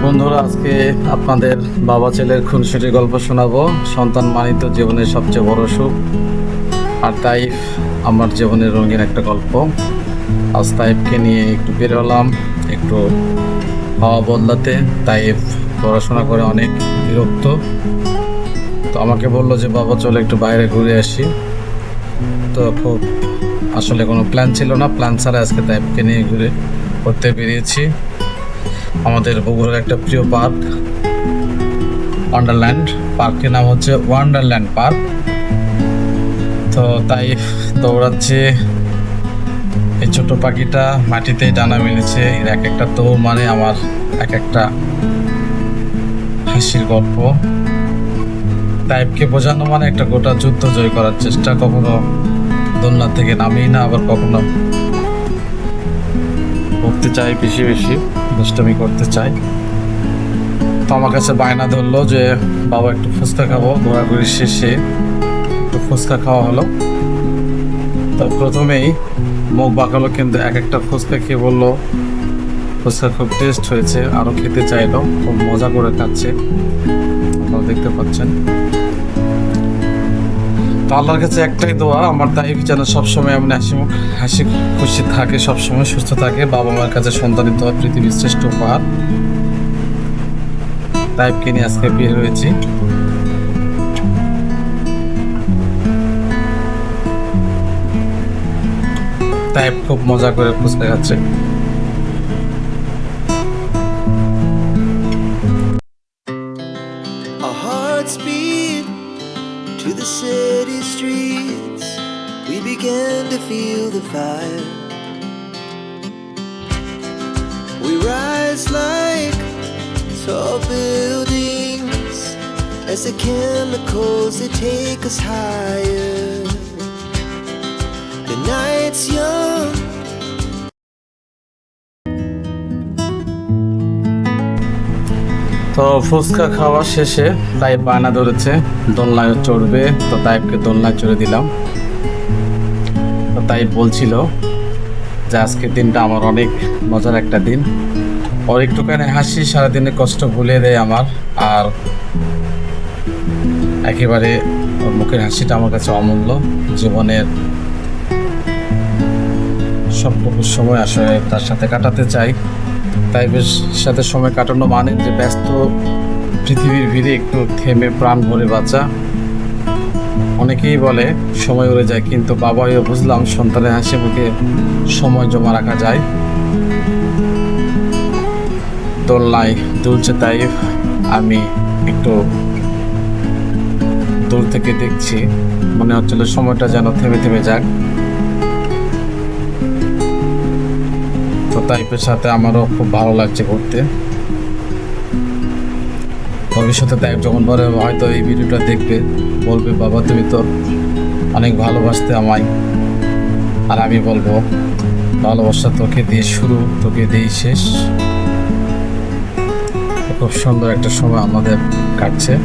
বন্ধুরা, আজকে আপনাদের বাবা ছেলের খুনসুটির গল্প শোনাবো। সন্তান মানেই তো জীবনের সবচেয়ে বড় সুখ, আর তাইফ আমার জীবনের রঙিন একটা গল্প। আজ তাইফকে নিয়ে একটু বের হলাম, একটু হাওয়া বদলাতে। তাইফ পড়াশোনা করে অনেক বিরক্ত, তো আমাকে বললো যে বাবা চলো একটু বাইরে ঘুরে আসি। তো খুব আসলে কোনো প্ল্যান ছিল না, প্ল্যান ছাড়া আজকে তাইফকে নিয়ে ঘুরে ঘুরতে বেরিয়েছি। আমাদের বগুড়ার একটা প্রিয় পার্ক ওয়ান্ডারল্যান্ড, পার্কের নাম হচ্ছে ওয়ান্ডারল্যান্ড পার্ক। তো তাই দৌড়াচ্ছে, এই ছোট পাখিটা মাটিতে ডানা মেলেছে। এর এক একটা দৌড় মানে আমার এক একটা হাসির গল্প। তাইফকে বোঝানো মানে একটা গোটা যুদ্ধ জয় করার চেষ্টা। কখনো দোলনা থেকে নামেই না, আবার কখনো উঠতে চাই, বেশি বেশি দুষ্টামি করতে চাই। তো আমার কাছে বায়না ধরলো যে বাবা একটু ফুচকা খাবো। ঘোরাঘুরি শেষে একটু ফুচকা খাওয়া হলো। তো প্রথমেই মুখ বাঁকালো, কিন্তু এক একটা ফুচকা খেয়ে বললো ফুচকা খুব টেস্ট হয়েছে, আরও খেতে চাইলো। খুব মজা করে খাচ্ছে, আপনারা দেখতে পাচ্ছেন। তো আল্লাহর কাছে একটাই দোয়া, আমার তাইফ যেন সবসময় এমন হাসি খুশি থাকে, সবসময় সুস্থ থাকে। বাবা মার কাছে সন্তানের দোয়া পৃথিবীর শ্রেষ্ঠ উপহার। তাইফকে নিয়ে আজকে বের হয়েছি। তাইফ খুব মজা করে ফুচকা খাচ্ছে। Our hearts beat to the city streets. We began to feel the fire. We rise like tall buildings as the chemicals they take us higher. The night's young. তো ফুচকা খাওয়া শেষে তাইফ বায়না ধরেছে দোলনায় চড়বে। তো তাইফকে দোলনায় চড়ে দিলাম। তো তাইফ বলছিল যে আজকের দিনটা আমার অনেক মজার একটা দিন। ওর একটুখানি হাসি সারাদিনের কষ্ট ভুলিয়ে দেয় আমার, আর একেবারে ওর মুখের হাসিটা আমার কাছে অমূল্য। জীবনের সবটুকু সময় আসলে তার সাথে কাটাতে চাই। তাইফের সাথে সময় কাটানো মানে যে ব্যস্ত পৃথিবীর ভিড়ে একটু থেমে প্রাণ ভরে বাঁচা। অনেকেই বলে সময় উড়ে যায়, কিন্তু বাবাইও বুঝলাম সন্তানের হাসি মুখে সময় জমা রাখা যায়। দোলনায় দুলছে তাইফ, আমি একটু দূর থেকে দেখছি, মনে হচ্ছিল সময়টা যেন থেমে থেমে যাক। তো তাইফের সাথে আমারও খুব ভালো লাগছে ঘুরতে। ভবিষ্যতে তাইফ যখন বড় হবে হয়তো এই ভিডিওটা দেখবে, বলবে বাবা তুমি তো অনেক ভালোবাসতে আমায়। আর আমি বলবো ভালোবাসা তোকে দিয়ে শুরু, তোকে দিয়ে শেষ। খুব সুন্দর একটা সময় আমাদের কাটছে।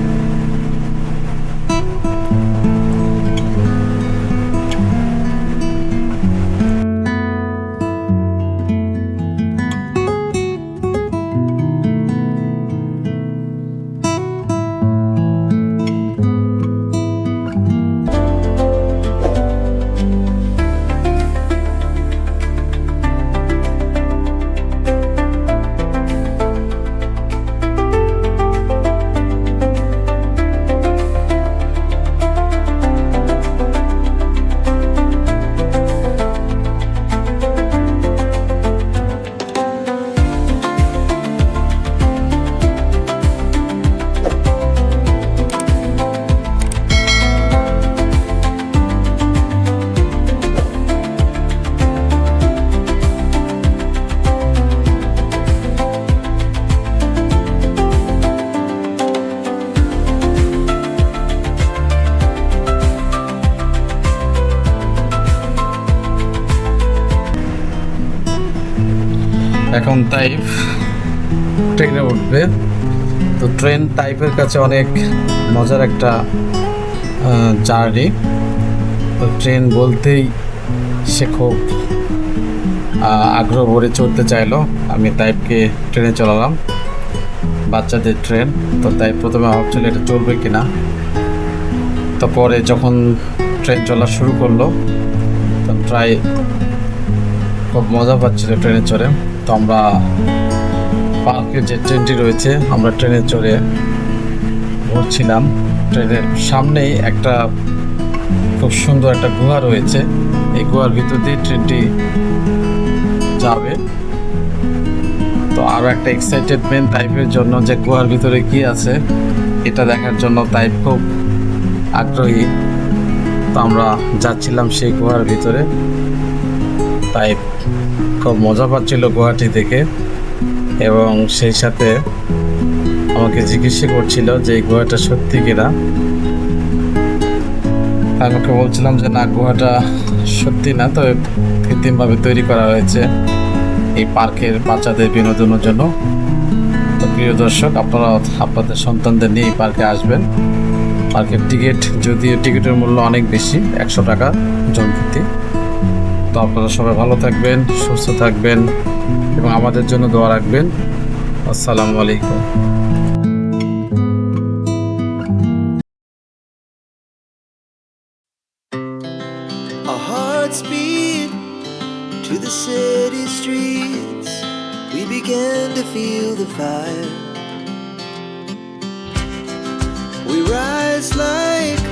এখন তাইফ ট্রেনে উঠবে। তো ট্রেন তাইফের কাছে অনেক মজার একটা জার্নি। তো ট্রেন বলতেই সে খুব আগ্রহ ভরে চড়তে চাইলো। আমি তাইফকে ট্রেনে চলালাম। বাচ্চাদের ট্রেন। তো তাই প্রথমে ভাবছিল এটা চলবে কিনা, তো পরে যখন ট্রেন চলা শুরু করলো তো খুব মজা পাচ্ছিল ট্রেনে চড়ে। তো আমরা পার্কে যে ট্রেনটি রয়েছে আমরা ট্রেনে চড়ে ঘুরছিলাম। ট্রেনের সামনেই একটা খুব সুন্দর একটা গুহা রয়েছে, এই গুহার ভিতর দিয়ে ট্রেনটি যাবে। তো আরও একটা এক্সাইটেডমেন্ট টাইপের জন্য যে গুহার ভিতরে কি আছে এটা দেখার জন্য তাই খুব আগ্রহী। তো আমরা যাচ্ছিলাম সেই গুহার ভিতরে, তাই খুব মজা পাচ্ছিল গুহাটি দেখে, এবং সেই সাথে আমাকে জিজ্ঞাসা করছিল যে এই গুহাটা সত্যি কিনা। আমাকে বলছিলাম যে না, গুহাটা সত্যি না, তবে কৃত্রিমভাবে তৈরি করা হয়েছে এই পার্কের বাচ্চাদের বিনোদনের জন্য। তো প্রিয় দর্শক, আপনারা আপনাদের সন্তানদের নিয়ে এই পার্কে আসবেন। পার্কের যদিও টিকিটের মূল্য অনেক বেশি, 100 টাকা জন প্রতি। তো আপনারা সবাই ভালো থাকবেন, সুস্থ থাকবেন এবং আমাদের জন্য দোয়া রাখবেন। আসসালামু আলাইকুম। Our hearts beat to the city streets. We began to feel the fire. We rise like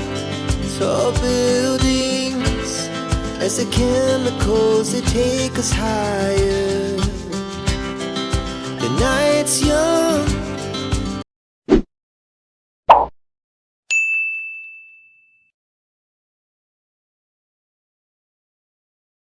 tall buildings as the chemicals they take us higher. The night's young